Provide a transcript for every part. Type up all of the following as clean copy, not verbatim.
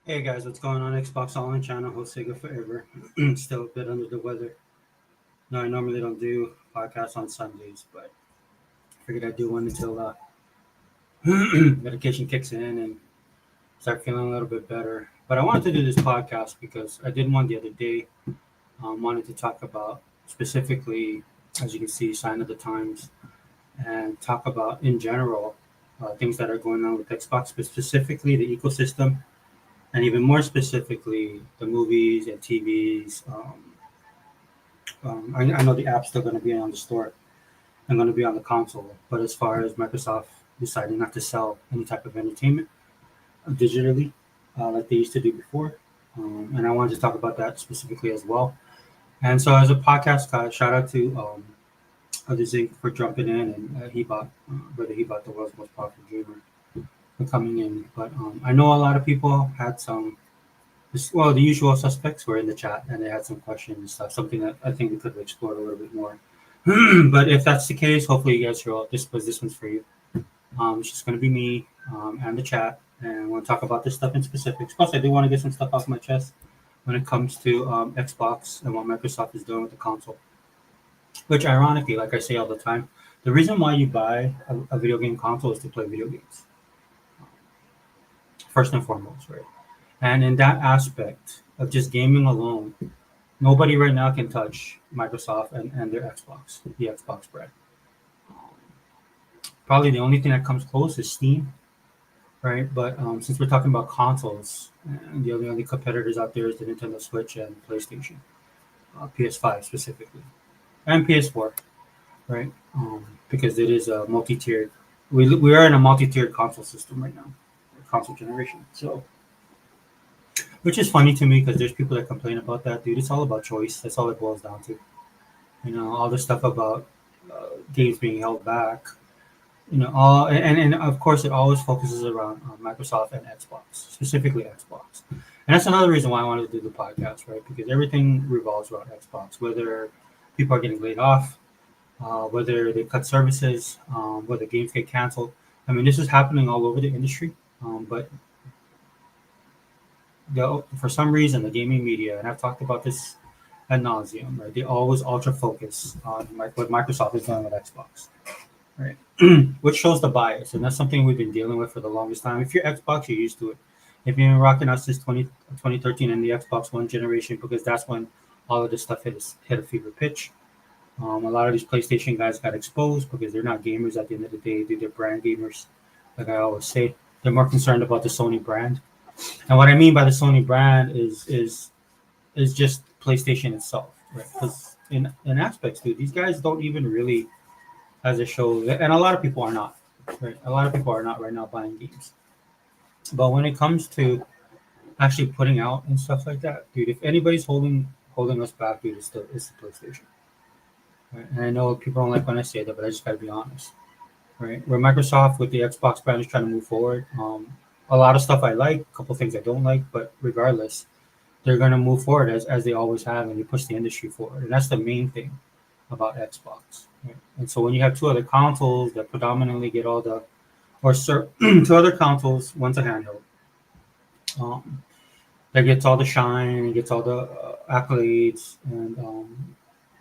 Hey guys, what's going on? Xbox All In channel, host Sega Forever. Still a bit under the weather. No, I normally don't do podcasts on Sundays, but figured I'd do one until medication kicks in and start feeling a little bit better. But I wanted to do this podcast because I did one the other day. Wanted to talk about specifically, as you can see, sign of the times, and talk about in general things that are going on with Xbox, but specifically the ecosystem, and even more specifically the movies and TVs. I know the app's still going to be on the store and going to be on the console, but as far as Microsoft deciding not to sell any type of entertainment digitally like they used to do before, and I wanted to talk about that specifically as well. And so, as a podcast guy, shout out to Other Zinc for jumping in, and whether he bought the world's most popular gamer for coming in. But I know a lot of people had well, the usual suspects were in the chat and they had some questions and stuff, something that I think we could have explored a little bit more. But if that's the case, hopefully you guys are all, this one's for you. It's just going to be me and the chat, and I want to talk about this stuff in specifics. Plus, I do want to get some stuff off my chest when it comes to Xbox and what Microsoft is doing with the console. Which, ironically, like I say all the time, the reason why you buy a video game console is to play video games, first and foremost, right? And in that aspect of just gaming alone, nobody right now can touch Microsoft and their Xbox, the Xbox brand. Probably the only thing that comes close is Steam, right? But since we're talking about consoles, and the only competitors out there is the Nintendo Switch and PlayStation, PS5 specifically, and PS4, right? Because it is a multi-tiered. We are in a multi-tiered console system right now, console generation. So which is funny to me because there's people that complain about that, dude. It's all about choice. That's all it boils down to. All the stuff about games being held back. All and of course it always focuses around Microsoft and Xbox, specifically Xbox. And that's another reason why I wanted to do the podcast, right? Because everything revolves around Xbox. Whether people are getting laid off, whether they cut services, whether games get canceled. I mean, this is happening all over the industry. But for some reason, the gaming media, and I've talked about this ad nauseum, right? They always ultra focus on what Microsoft is doing with Xbox, right? Which shows the bias, and that's something we've been dealing with for the longest time. If you're Xbox, you're used to it. If you've been rocking out since 2013 and the Xbox One generation, because that's when all of this stuff hit a fever pitch. A lot of these PlayStation guys got exposed because they're not gamers at the end of the day. They're brand gamers, like I always say. They're more concerned about the Sony brand. And what I mean by the Sony brand is just PlayStation itself, right? Because in aspects, dude, these guys don't even really, as a show, and a lot of people are not, right? A lot of people are not right now buying games. But when it comes to actually putting out and stuff like that, dude, if anybody's holding us back, dude, it's the PlayStation. Right? And I know people don't like when I say that, but I just gotta be honest, right? Where Microsoft with the Xbox brand is trying to move forward, a lot of stuff I like, a couple things I don't like, but regardless, they're going to move forward as they always have, and they push the industry forward. And that's the main thing about Xbox. Right? And so when you have two other consoles that predominantly get all the, two other consoles, one's a handheld, um, that gets all the shine and gets all the accolades, and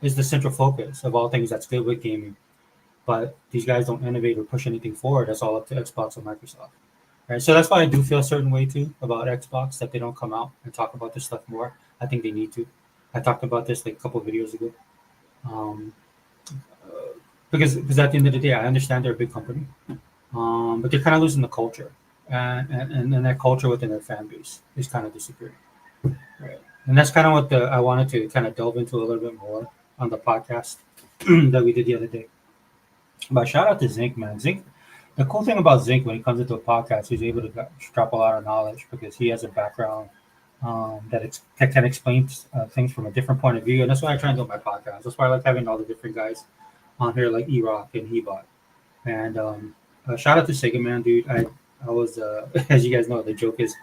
is the central focus of all things that's good with gaming. But these guys don't innovate or push anything forward. That's all up to Xbox and Microsoft. Right, so that's why I do feel a certain way too about Xbox, that they don't come out and talk about this stuff more. I think they need to. I talked about this like a couple of videos ago, um, because at the end of the day, I understand they're a big company, but they're kind of losing the culture, and that culture within their fan base is kind of disappearing. Right, and that's kind of what I wanted to kind of delve into a little bit more on the podcast that we did the other day. But shout out to Zinc, man. Zinc. The cool thing about Zinc when it comes into a podcast, he's able to drop a lot of knowledge because he has a background that can explain things from a different point of view, and that's why I try and do my podcast. That's why I like having all the different guys on here, like E-Rock and Hebot. And shout out to Sega Man, dude. I was as you guys know, the joke is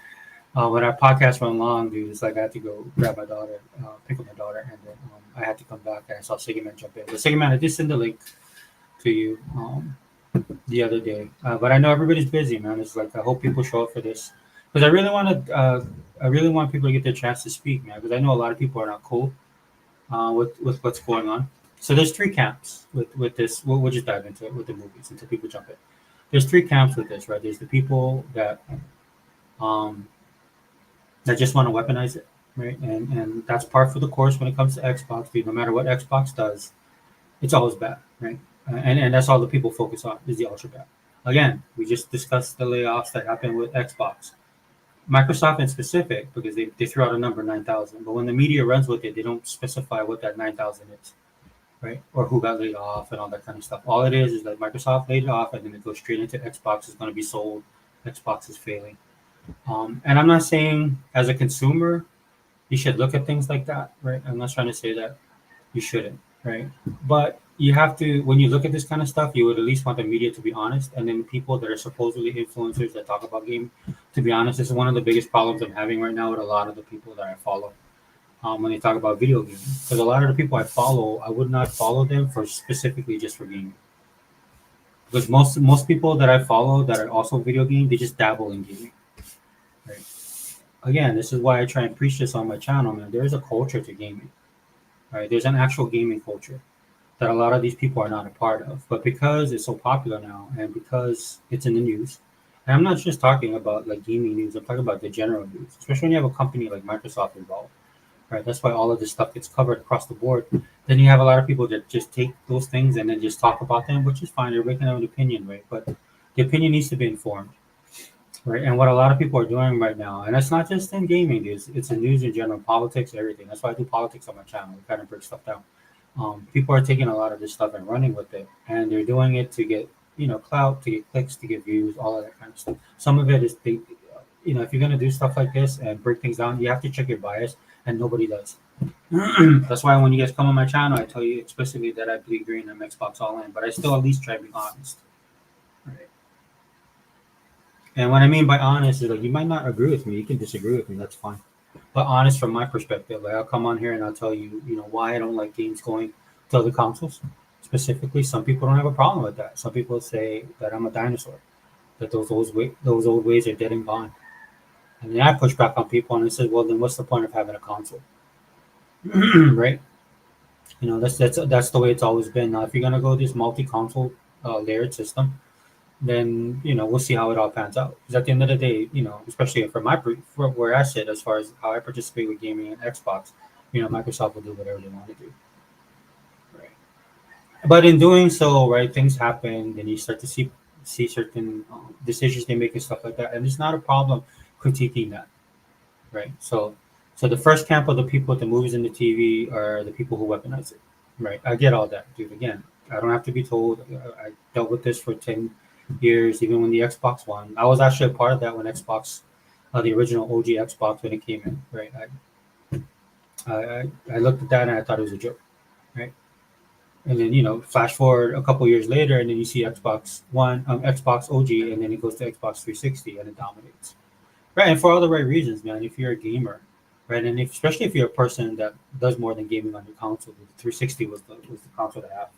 when our podcast went long, dude. It's like I had to go grab my daughter, pick up my daughter, and then I had to come back and I saw Sega Man jump in. But Sega Man, I did send the link to you. The other day. But I know everybody's busy, man. It's like I hope people show up for this. because I really want people to get their chance to speak, man. Because I know a lot of people are not cool with what's going on. So there's three camps with this. We'll just dive into it with the movies until people jump in. There's three camps with this, right? There's the people um, that just want to weaponize it, right? And that's par for the course when it comes to Xbox. Dude, no matter what Xbox does, it's always bad, right? And that's all the people focus on is the ultra bad. Again, we just discussed the layoffs that happened with Xbox. Microsoft in specific, because they threw out a number 9,000, but when the media runs with it, they don't specify what that 9,000 is, right? Or who got laid off and all that kind of stuff. All it is that Microsoft laid it off and then it goes straight into Xbox is going to be sold. Xbox is failing. And I'm not saying as a consumer you should look at things like that, right? I'm not trying to say that you shouldn't, right? But you have to, when you look at this kind of stuff, you would at least want the media to be honest, and then people that are supposedly influencers that talk about game, to be honest, this is one of the biggest problems I'm having right now with a lot of the people that I follow. When they talk about video games, because a lot of the people I follow, I would not follow them for specifically just for gaming. Because most people that I follow that are also video game, they just dabble in gaming. Right. Again, this is why I try and preach this on my channel, man. There is a culture to gaming. Right. There's an actual gaming culture that a lot of these people are not a part of. But because it's so popular now and because it's in the news, and I'm not just talking about like gaming news, I'm talking about the general news, especially when you have a company like Microsoft involved. Right. That's why all of this stuff gets covered across the board. Then you have a lot of people that just take those things and then just talk about them, which is fine. They're making their own opinion, right? But the opinion needs to be informed. Right. And what a lot of people are doing right now, and it's not just in gaming, it's in news in general, politics, everything. That's why I do politics on my channel. We kind of break stuff down. People are taking a lot of this stuff and running with it, and they're doing it to get clout, to get clicks, to get views, all of that kind of stuff. Some of it is they, if you're gonna do stuff like this and break things down, you have to check your bias, and nobody does. That's why when you guys come on my channel, I tell you explicitly that I bleed green and Xbox all in, but I still at least try to be honest. Right. And what I mean by honest is like you might not agree with me, you can disagree with me, that's fine. But honest from my perspective, like I'll come on here and I'll tell you, why I don't like games going to other consoles. Specifically, some people don't have a problem with that. Some people say that I'm a dinosaur, that those old ways are dead and gone. And then I push back on people and I said, well, then what's the point of having a console, right? That's the way it's always been. Now, if you're gonna go this multi-console layered system, then we'll see how it all pans out. Because at the end of the day, especially for where I sit as far as how I participate with gaming and Xbox, Microsoft will do whatever they want to do, right? But in doing so, right, things happen, and you start to see certain decisions they make and stuff like that, and it's not a problem critiquing that, right? So the first camp of the people with the movies and the TV are the people who weaponize it, right? I get all that, dude. Again, I don't have to be told. I dealt with this for 10 years, even when the Xbox One. I was actually a part of that when Xbox, the original OG Xbox, when it came in, right? I looked at that and I thought it was a joke, right? And then flash forward a couple years later, and then you see Xbox One, Xbox OG, and then it goes to Xbox 360, and it dominates, right? And for all the right reasons, man. If you're a gamer, right, and especially if you're a person that does more than gaming on your console, the 360 was the console to have,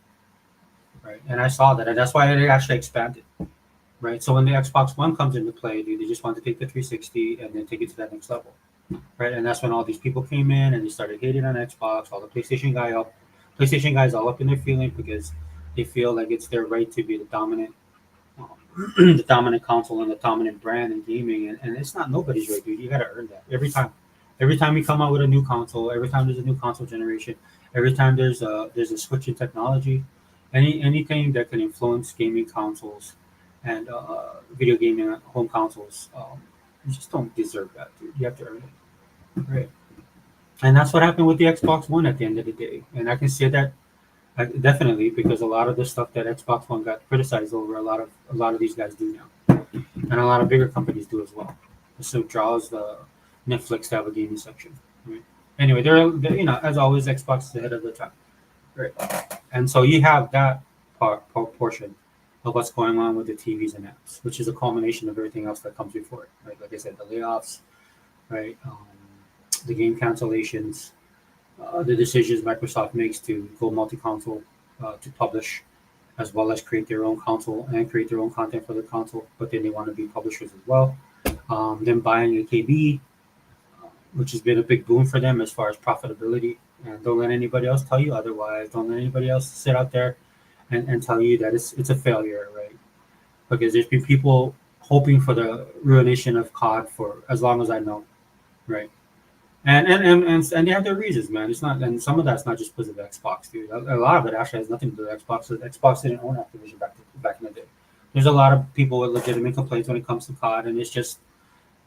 right? And I saw that, and that's why it actually expanded. Right. So when the Xbox One comes into play, dude, they just want to take the 360 and then take it to that next level. Right. And that's when all these people came in and they started hating on Xbox, all the PlayStation guys all up in their feelings because they feel like it's their right to be the dominant the dominant console and the dominant brand in gaming. And it's not nobody's right, dude. You gotta earn that. Every time. Every time you come out with a new console, every time there's a new console generation, every time there's a switch in technology, anything that can influence gaming consoles and video gaming home consoles, you just don't deserve that, dude. You have to earn it, right? And that's what happened with the Xbox One at the end of the day. And I can say that definitely because a lot of the stuff that Xbox One got criticized over, a lot of these guys do now, and a lot of bigger companies do as well. So it draws the Netflix to have a gaming section. Right? Anyway, they're as always, Xbox is ahead of the time, right? And so you have that portion of what's going on with the TVs and apps, which is a culmination of everything else that comes before it. Right? Like I said, the layoffs, right? The game cancellations, the decisions Microsoft makes to go multi-console to publish, as well as create their own console and create their own content for the console. But then they want to be publishers as well. Them buying AKB, which has been a big boom for them as far as profitability. And don't let anybody else tell you otherwise. Don't let anybody else sit out there and tell you that it's a failure, right? Because there's been people hoping for the ruination of COD for as long as I know, right? And they have their reasons, man. It's not, and some of that's not just because of Xbox, dude. A lot of it actually has nothing to do with Xbox. Xbox didn't own Activision back in the day. There's a lot of people with legitimate complaints when it comes to COD, and it's just,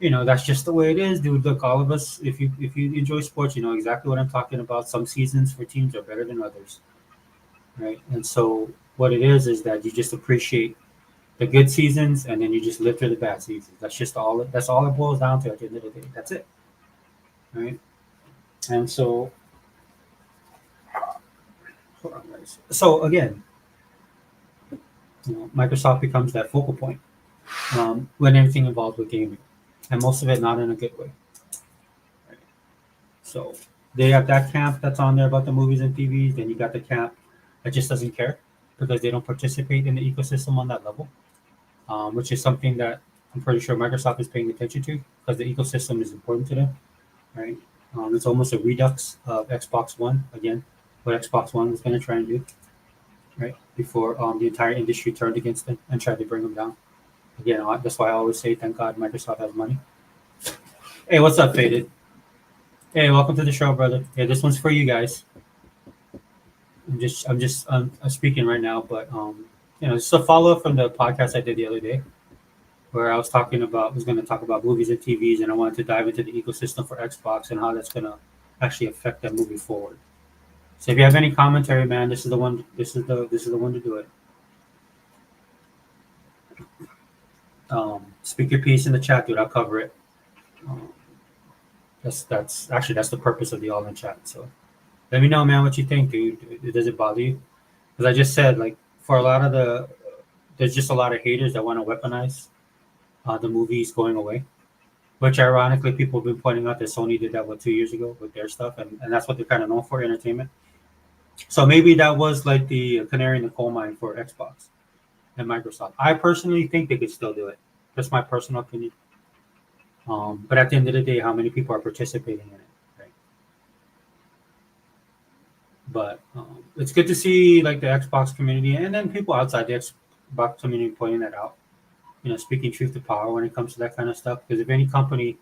that's just the way it is, dude. Look, all of us, if you enjoy sports, you know exactly what I'm talking about. Some seasons for teams are better than others, right? And so what it is that you just appreciate the good seasons, and then you just live through the bad seasons. That's just all. That's all it boils down to at the end of the day. That's it, right? And so, hold on, guys. So again, Microsoft becomes that focal point when everything involved with gaming, and most of it not in a good way. Right? So they have that camp that's on there about the movies and TVs. Then you got the camp that just doesn't care because they don't participate in the ecosystem on that level, which is something that I'm pretty sure Microsoft is paying attention to because the ecosystem is important to them, right? It's almost a redux of Xbox One again, what Xbox One was going to try and do, right? Before the entire industry turned against them and tried to bring them down. Again, that's why I always say, thank God Microsoft has money. Hey, what's up, Faded? Hey, welcome to the show, brother. Yeah, this one's for you guys. I'm speaking right now, but it's a follow up from the podcast I did the other day, where I was going to talk about movies and TVs, and I wanted to dive into the ecosystem for Xbox and how that's going to actually affect them moving forward. So if you have any commentary, man, this is the one. This is the one to do it. Speak your piece in the chat, dude. I'll cover it. That's the purpose of the all in chat. So let me know, man, what you think, dude. Does it bother you? Because I just said, like, for a lot of there's just a lot of haters that want to weaponize the movies going away. Which ironically, people have been pointing out that Sony did that 2 years ago with their stuff, and that's what they're kind of known for, entertainment. So maybe that was like the canary in the coal mine for Xbox and Microsoft. I personally think they could still do it. That's my personal opinion. But at the end of the day, how many people are participating in it, right? But it's good to see like the Xbox community and then people outside the Xbox community pointing that out. Speaking truth to power when it comes to that kind of stuff. Because if any company,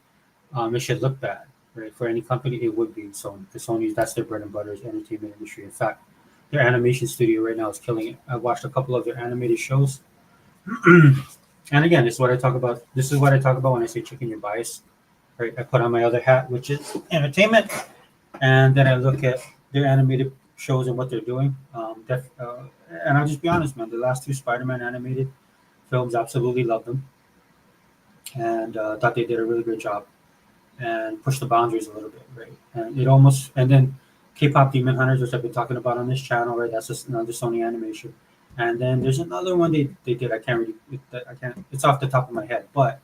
it should look bad, right? For any company, it would be Sony. Because Sony, that's their bread and butter, is the entertainment industry. In fact, their animation studio right now is killing it. I watched a couple of their animated shows. And again, this is what I talk about. This is what I talk about when I say checking your bias, right? I put on my other hat, which is entertainment, and then I look at their animated shows and what they're doing. And I'll just be honest, man. The last two Spider-Man animated films, absolutely loved them, and thought they did a really good job and pushed the boundaries a little bit, right? And then K-pop Demon Hunters, which I've been talking about on this channel, right? That's just another Sony animation. And then there's another one they did. I can't. It's off the top of my head, but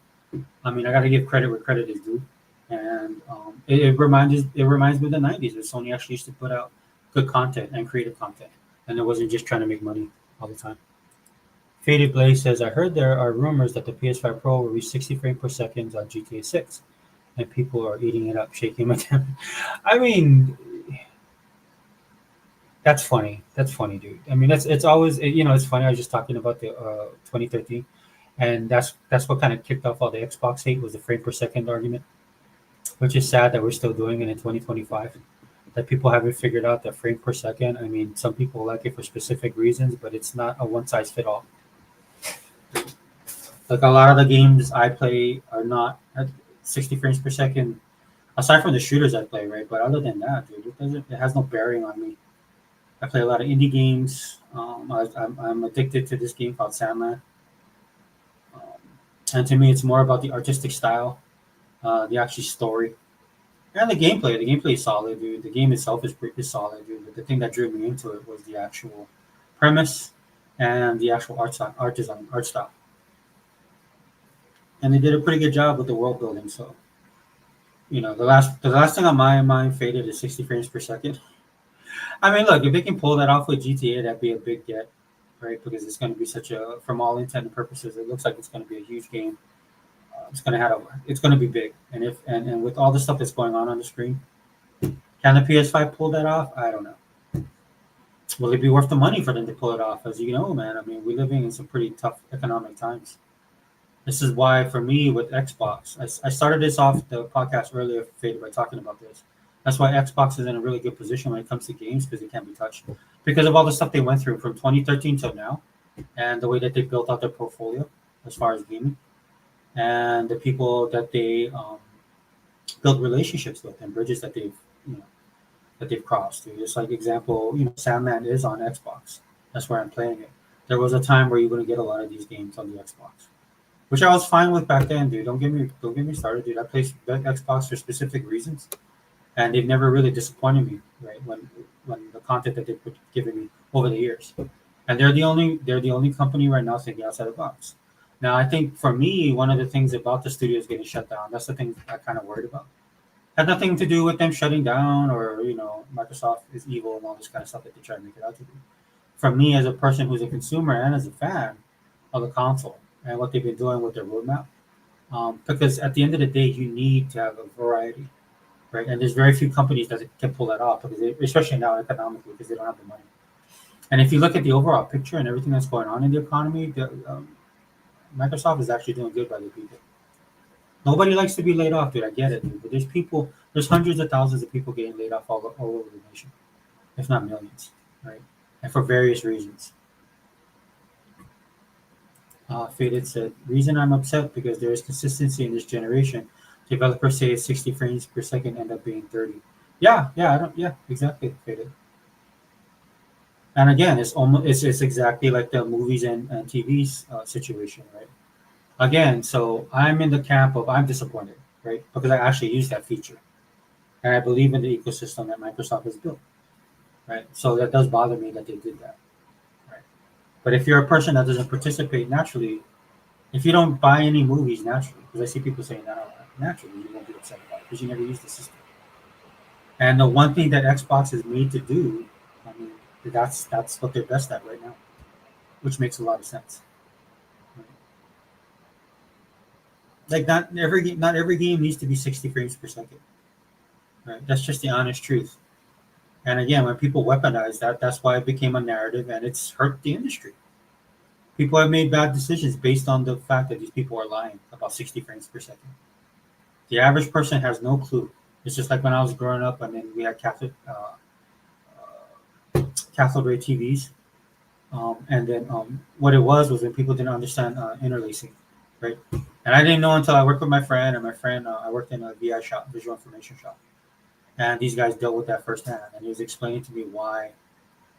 I mean, I got to give credit where credit is due. And it reminds me of the '90s, where Sony actually used to put out good content and creative content, and it wasn't just trying to make money all the time. Faded Blaze says, I heard there are rumors that the PS5 Pro will reach 60 frames per second on GTA 6, and people are eating it up, shaking my head. I mean, that's funny. That's funny, dude. I mean, it's always it's funny. I was just talking about the 2013, and that's what kind of kicked off all the Xbox hate was the frame per second argument, which is sad that we're still doing it in 2025. That people haven't figured out that frame per second. I mean, some people like it for specific reasons, but it's not a one size fit all. Like a lot of the games I play are not at 60 frames per second, aside from the shooters I play, right? But other than that, dude, it has no bearing on me. I play a lot of indie games. I'm addicted to this game called Sandland. And to me, it's more about the artistic style, the actual story, and the gameplay. The gameplay is solid, dude. The game itself is solid, dude. But the thing that drew me into it was the actual premise and the actual art style. And they did a pretty good job with the world building. So, the last thing on my mind, Faded, is 60 frames per second. I mean, look, if they can pull that off with GTA, that'd be a big get, right? Because it's going to be from all intent and purposes, it looks like it's going to be a huge game. it's gonna be big. And if and with all the stuff that's going on the screen, can the PS5 pull that off? I don't know. Will it be worth the money for them to pull it off? As you know, man, I mean, we're living in some pretty tough economic times. This is why, for me, with Xbox, I started this off the podcast earlier, Fade, by talking about this. That's why Xbox is in a really good position when it comes to games because they can't be touched because of all the stuff they went through from 2013 till now, and the way that they built out their portfolio as far as gaming, and the people that they built relationships with and bridges that you know they've crossed. Just like example, Sandman is on Xbox. That's where I'm playing it. There was a time where you're going to get a lot of these games on the Xbox, which I was fine with back then, dude. Don't get me started, dude. I play Xbox for specific reasons, and they've never really disappointed me, right? When the content that they've given me over the years, and they're the only company right now thinking outside the box. Now, I think for me, one of the things about the studios getting shut down, that's the thing I kind of worried about. Had nothing to do with them shutting down or Microsoft is evil and all this kind of stuff that they try to make it out to be. For me, as a person who's a consumer and as a fan of the console and what they've been doing with their roadmap, because at the end of the day, you need to have a variety, right? And there's very few companies that can pull that off because, especially now economically, because they don't have the money. And if you look at the overall picture and everything that's going on in the economy, Microsoft is actually doing good by the people. Nobody likes to be laid off, dude. I get it, dude. But there's hundreds of thousands of people getting laid off all over the nation, if not millions, right? And for various reasons. Faded said, reason I'm upset because there is consistency in this generation. Developers say it's 60 frames per second, end up being 30. Yeah, I don't. Yeah, exactly, Faded. And again, it's exactly like the movies and TVs situation, right? Again, so I'm in the camp of I'm disappointed, right? Because I actually use that feature, and I believe in the ecosystem that Microsoft has built, right? So that does bother me that they did that, right? But if you're a person that doesn't participate naturally, if you don't buy any movies naturally, because I see people saying that out loud, naturally you won't be upset about it because you never use the system. And the one thing that Xbox is made to do, I mean, that's what they're best at right now, which makes a lot of sense. Like not every game needs to be 60 frames per second. Right? That's just the honest truth. And again, when people weaponize that, that's why it became a narrative and it's hurt the industry. People have made bad decisions based on the fact that these people are lying about 60 frames per second. The average person has no clue. It's just like when I was growing up, I mean, we had cathode ray TVs, and then what it was when people didn't understand interlacing, right? And I didn't know until I worked with my friend, and my friend, I worked in a VI shop, visual information shop, and these guys dealt with that firsthand, and he was explaining to me why,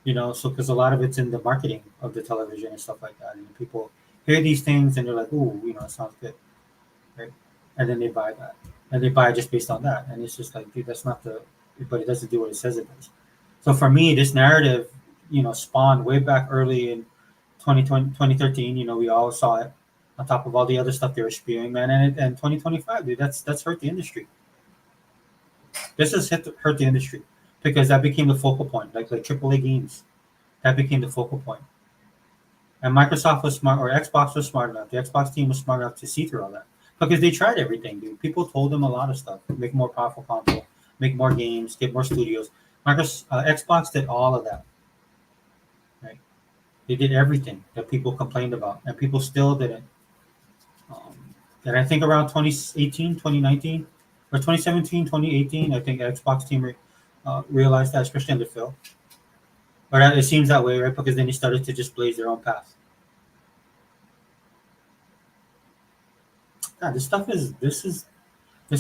so because a lot of it's in the marketing of the television and stuff like that, and people hear these things and they're like, "Ooh, it sounds good," right? And then they buy that, and they buy it just based on that, and it's just like, dude, that's not but it doesn't do what it says it does. So for me, this narrative, spawned way back early in 2020, 2013. We all saw it on top of all the other stuff they were spewing, man. And 2025, dude, that's hurt the industry. This has hurt the industry because that became the focal point, like AAA games. That became the focal point. And Microsoft was smart, or Xbox was smart enough. The Xbox team was smart enough to see through all that because they tried everything, dude. People told them a lot of stuff: make more powerful console, make more games, get more studios. Xbox did all of that, right? They did everything that people complained about, and people still didn't. And I think around 2018, 2019, or 2017, 2018, I think Xbox team realized that, especially under Phil. But it seems that way, right? Because then they started to just blaze their own path. God, this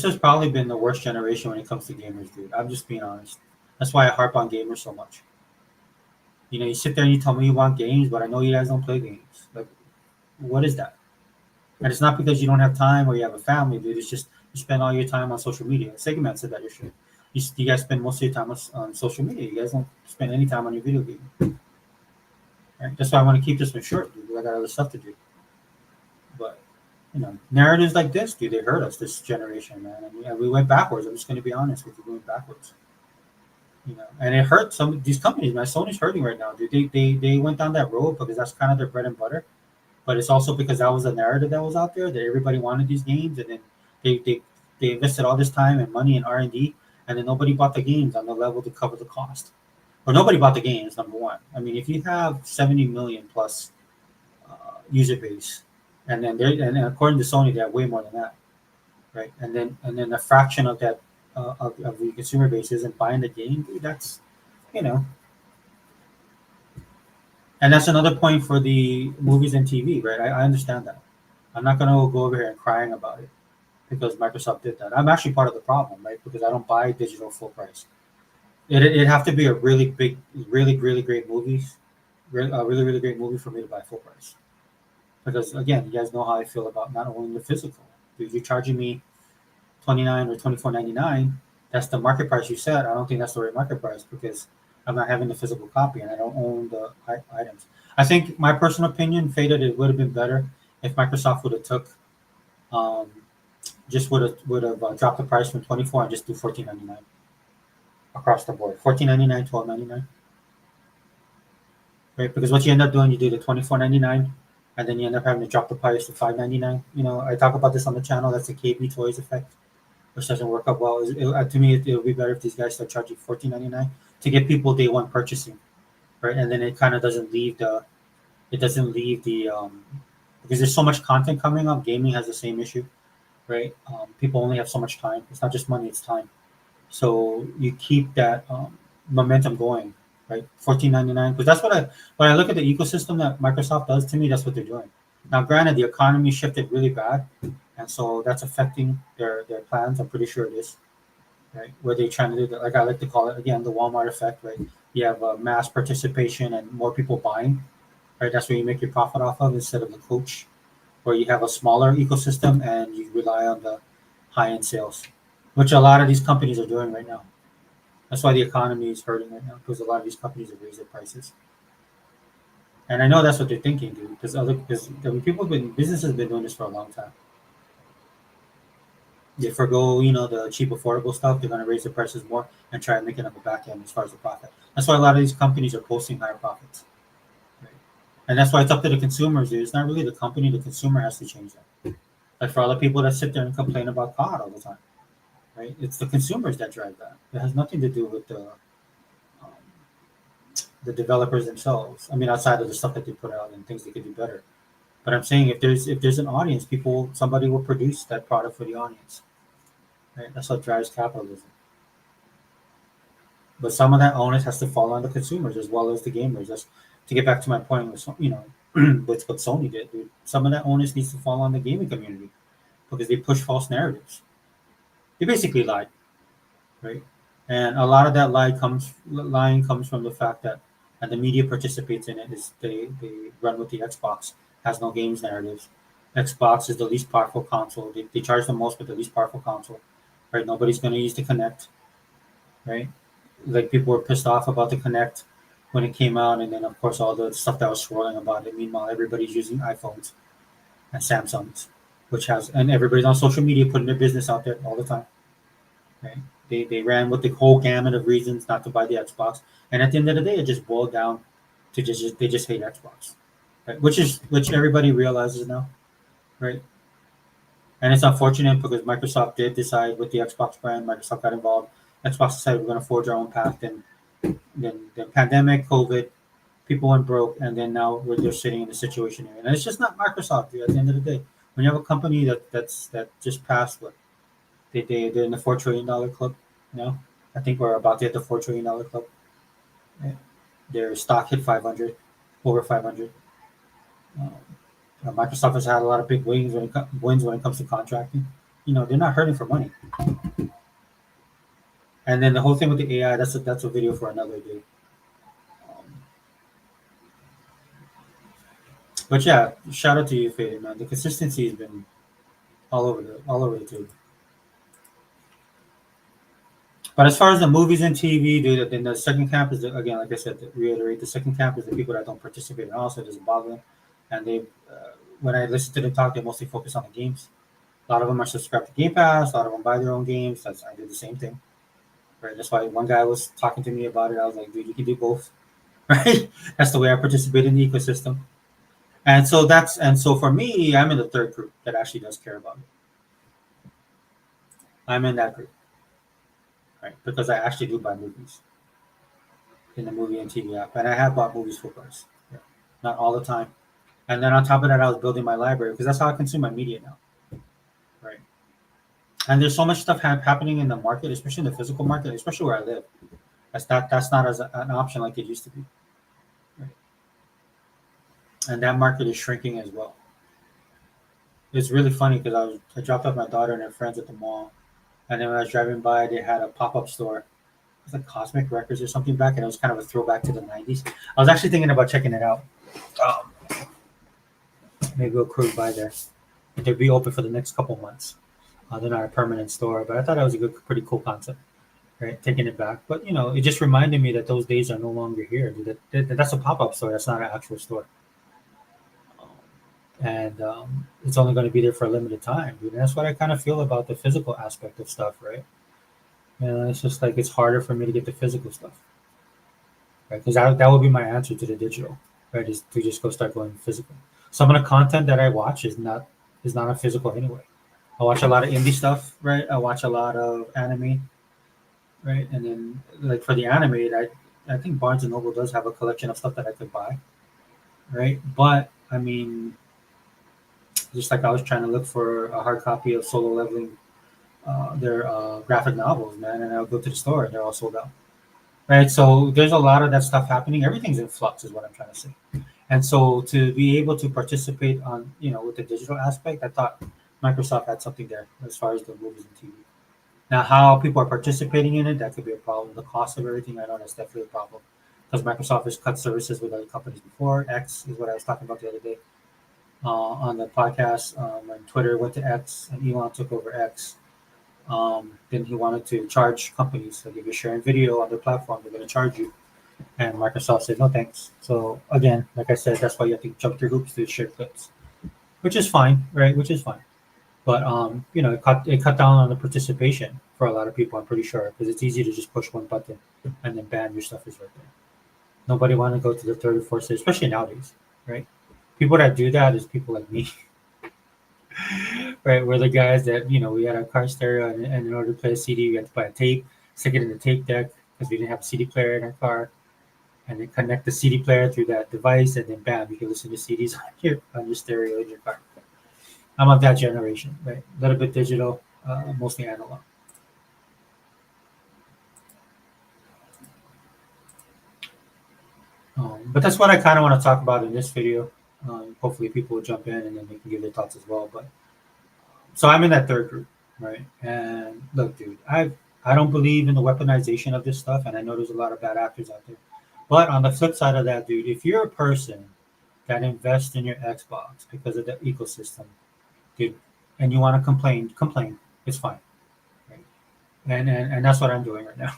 has probably been the worst generation when it comes to gamers, dude. I'm just being honest. That's why I harp on gamers so much. You sit there and you tell me you want games, but I know you guys don't play games. Like, what is that? And it's not because you don't have time or you have a family, dude. It's just you spend all your time on social media. Segment said that yesterday. You guys spend most of your time on social media. You guys don't spend any time on your video game. Right? That's why I want to keep this one short, dude. I got other stuff to do. But narratives like this, dude, they hurt us, this generation, man. And we went backwards. I'm just going to be honest with you, we went backwards. And it hurt some of these companies, man. Sony's hurting right now, dude. They went down that road because that's kind of their bread and butter. but it's also because that was a narrative that was out there that everybody wanted these games, and then they they, they invested all this time and money in R&D, and then nobody bought the games on the level to cover the cost, or nobody bought the games. Number one, I mean, if you have 70 million plus user base, and then and according to Sony, they have way more than that, right? And then a fraction of that of the consumer base isn't buying the game. Dude, that's you know, and that's another point for the movies and TV, right? I understand that. I'm not gonna go over here and crying about it because Microsoft did that. I'm actually part of the problem, right? Because I don't buy digital full price. It'd have to be a really big, really great movies, a really great movie for me to buy full price. Because again, you guys know how I feel about not owning the physical. If you're charging me 29 or 24.99, that's the market price you set. I don't think that's the right market price because I'm not having the physical copy and I don't own the items. I think my personal opinion, Faded, it would have been better if Microsoft would have took um, just would have dropped the price from 24 and just do 14.99 across the board. 14.99, 12.99, right? Because what you end up doing, you do the 24.99, and then you end up having to drop the price to 5.99. I talk about this on the channel. That's the KB Toys effect, which doesn't work out well. To me, it would be better if these guys start charging 14.99 to get people day one purchasing, right? And then it kind of doesn't leave the because there's so much content coming up. Gaming has the same issue, right? People only have so much time. It's not just money; it's time. So you keep that momentum going, right? 14.99, because that's when I look at the ecosystem that Microsoft does. To me, that's what they're doing. Now, granted, the economy shifted really bad, and so that's affecting their plans. I'm pretty sure it is, right? Where they're trying to do that, like I like to call it again, the Walmart effect, right? You have mass participation and more people buying, right? That's where you make your profit off of instead of the coach, where you have a smaller ecosystem and you rely on the high end sales, which a lot of these companies are doing right now. That's why the economy is hurting right now because a lot of these companies have raised their prices. And I know that's what they're thinking, dude. Because I mean, businesses have been doing this for a long time. They forgo, the cheap, affordable stuff. They're gonna raise the prices more and try and make it on the back end as far as the profit. That's why a lot of these companies are posting higher profits, right? And that's why it's up to the consumers, dude. It's not really the company. The consumer has to change that. Like for other people that sit there and complain about COD all the time, right? It's the consumers that drive that. It has nothing to do with um, the developers themselves. I mean, outside of the stuff that they put out and things they could do better. But I'm saying if there's an audience, somebody will produce that product for the audience. Right? That's what drives capitalism. But some of that onus has to fall on the consumers as well as the gamers. That's to get back to my point with with what Sony did. Dude. Some of that onus needs to fall on the gaming community because they push false narratives. They basically lied, right? And a lot of that lying comes from the fact that, and the media participates in it, is they run with the Xbox, has no games narratives. Xbox is the least powerful console. They charge the most, but the least powerful console, right? Nobody's going to use the Connect, right? Like people were pissed off about the Connect when it came out, and then of course all the stuff that was swirling about it. Meanwhile, everybody's using iPhones and Samsungs, and everybody's on social media putting their business out there all the time. Right? They ran with the whole gamut of reasons not to buy the Xbox, and at the end of the day, it just boiled down to they just hate Xbox, right? Which everybody realizes now, right? And it's unfortunate because Microsoft did decide with the Xbox brand. Microsoft got involved. Xbox decided we're going to forge our own path. Then the pandemic, COVID, people went broke, and then now we're just sitting in the situation here. And it's just not Microsoft. Dude, at the end of the day, when you have a company that just passed what they're in the $4 trillion club. I think we're about to hit the $4 trillion club. Yeah. Their stock hit 500, over 500. Um, Microsoft has had a lot of big wins when it comes to contracting. They're not hurting for money. And then the whole thing with the AI, that's a video for another day. Um, but yeah, shout out to you, Fader, man. The consistency has been all over the tube. But as far as the movies and TV, dude, then the second camp is again, like I said, to reiterate, the second camp is the people that don't participate in all, so it doesn't bother them. And when I listen to them talk, they mostly focus on the games. A lot of them are subscribed to Game Pass. A lot of them buy their own games. I did the same thing, right? That's why one guy was talking to me about it. I was like, dude, you can do both, right? That's the way I participate in the ecosystem. And so for me, I'm in the third group that actually does care about it. I'm in that group, right? Because I actually do buy movies in the movie and TV app, and I have bought movies full price. Yeah. Not all the time. And then on top of that, I was building my library because that's how I consume my media now, right? And there's so much stuff happening in the market, especially in the physical market, especially where I live. That's not as an option like it used to be, right? And that market is shrinking as well. It's really funny because I dropped off my daughter and her friends at the mall, and then when I was driving by, they had a pop up store. It was like Cosmic Records or something back, and it was kind of a throwback to the '90s. I was actually thinking about checking it out. Maybe we'll cruise by there. They'll be open for the next couple months. They're not a permanent store, but I thought that was a good, pretty cool concept, right? Taking it back, but it just reminded me that those days are no longer here. That's a pop up store. That's not an actual store, and it's only going to be there for a limited time. Dude. And that's what I kind of feel about the physical aspect of stuff, right? It's just like it's harder for me to get the physical stuff, right? Because that would be my answer to the digital, right? Is to just go start going physical. Some of the content that I watch is not a physical anyway. I watch a lot of indie stuff, right? I watch a lot of anime, right? And then like for the anime, I think Barnes and Noble does have a collection of stuff that I could buy, right? But I mean, just like I was trying to look for a hard copy of Solo Leveling, their graphic novels, man, and I'll go to the store and they're all sold out, right? So there's a lot of that stuff happening. Everything's in flux, is what I'm trying to say. And so to be able to participate on, with the digital aspect, I thought Microsoft had something there as far as the movies and TV. Now, how people are participating in it, that could be a problem. The cost of everything, I know that's definitely a problem. Because Microsoft has cut services with other companies before. X is what I was talking about the other day on the podcast. When Twitter went to X and Elon took over X, then he wanted to charge companies. Like if you're sharing video on their platform, they're going to charge you. And Microsoft said, no thanks. So again, like I said, that's why you have to jump through hoops to share clips, which is fine, right? Which is fine. But it cut down on the participation for a lot of people. I'm pretty sure because it's easy to just push one button and then bam, your stuff is right there. Nobody want to go to the third or fourth stage, especially nowadays, right? People that do that is people like me, right? We're the guys that we had a car stereo, and in order to play a CD, we had to buy a tape, stick it in the tape deck because we didn't have a CD player in our car, and then connect the CD player through that device, and then bam, you can listen to CDs on your stereo in your car. I'm of that generation, right? A little bit digital, mostly analog. But that's what I kind of want to talk about in this video. Hopefully, people will jump in and then they can give their thoughts as well. But so I'm in that third group, right? And look, dude, I don't believe in the weaponization of this stuff, and I know there's a lot of bad actors out there. But on the flip side of that, dude, if you're a person that invests in your Xbox because of the ecosystem, dude, and you want to complain. It's fine, right? And that's what I'm doing right now.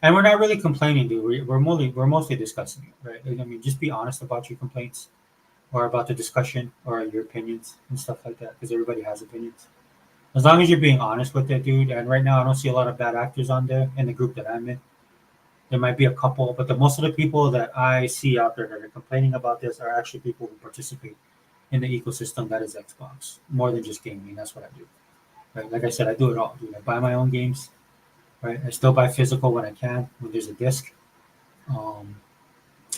And we're not really complaining, dude. We're mostly discussing it, right? I mean, just be honest about your complaints or about the discussion or your opinions and stuff like that, because everybody has opinions. As long as you're being honest with it, dude. And right now, I don't see a lot of bad actors on there in the group that I'm in. There might be a couple, but the most of the people that I see out there that are complaining about this are actually people who participate in the ecosystem that is Xbox, more than just gaming. That's what I do. Right? Like I said, I do it all, dude. I buy my own games. Right? I still buy physical when I can, when there's a disc. Um,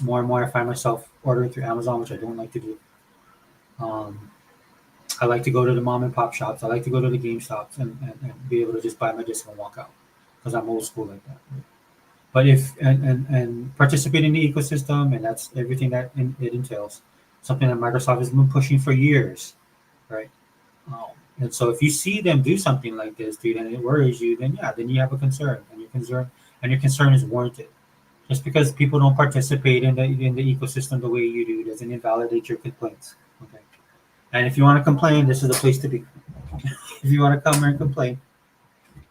More and more, I find myself ordering through Amazon, which I don't like to do. Um, I like to go to the mom and pop shops. I like to go to the Game Stops and be able to just buy my disc and walk out because I'm old school like that. Right? But if and participate in the ecosystem, and that's everything that it entails, something that Microsoft has been pushing for years, right? And so if you see them do something like this, dude, and it worries you, then yeah, then you have a concern, and your concern is warranted. Just because people don't participate in the ecosystem the way you do doesn't invalidate your complaints. Okay. And if you want to complain, this is the place to be. If you want to come here and complain,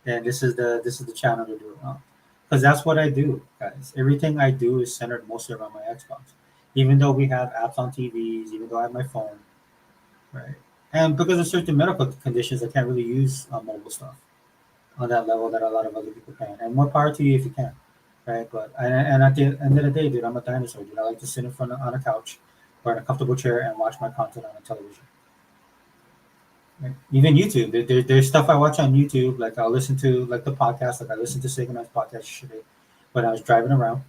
then this is the channel to do it on. Because that's what I do, guys. Everything I do is centered mostly around my Xbox. Even though we have apps on TVs, even though I have my phone, right? And because of certain medical conditions, I can't really use mobile stuff on that level that a lot of other people can. And more power to you if you can, right? But and at the end of the day, dude, I'm a dinosaur, dude. I like to sit in front on a couch or in a comfortable chair and watch my content on a television. Right? Even YouTube, there's stuff I watch on YouTube. Like I'll listen to like the podcast. Like I listened to Sega Man's podcast yesterday when I was driving around.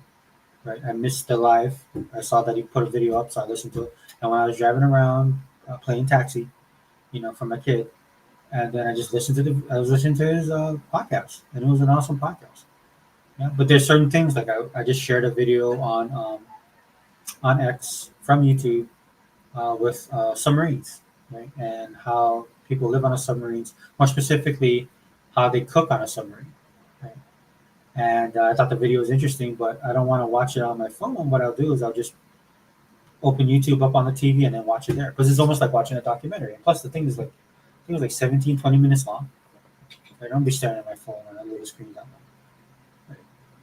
Right, I missed the live. I saw that he put a video up, so I listened to it. And when I was driving around playing taxi, for my kid, and then I just listened to I was listening to his podcast, and it was an awesome podcast. Yeah, but there's certain things like I just shared a video on X from YouTube with submarines, right? And how people live on a submarines, more specifically, how they cook on a submarine, right? And I thought the video was interesting, but I don't want to watch it on my phone. What I'll do is I'll just open YouTube up on the TV and then watch it there because it's almost like watching a documentary. And plus, the thing is like, I think it was like 17, 20 minutes long. I don't be staring at my phone on a little screen that long. Right?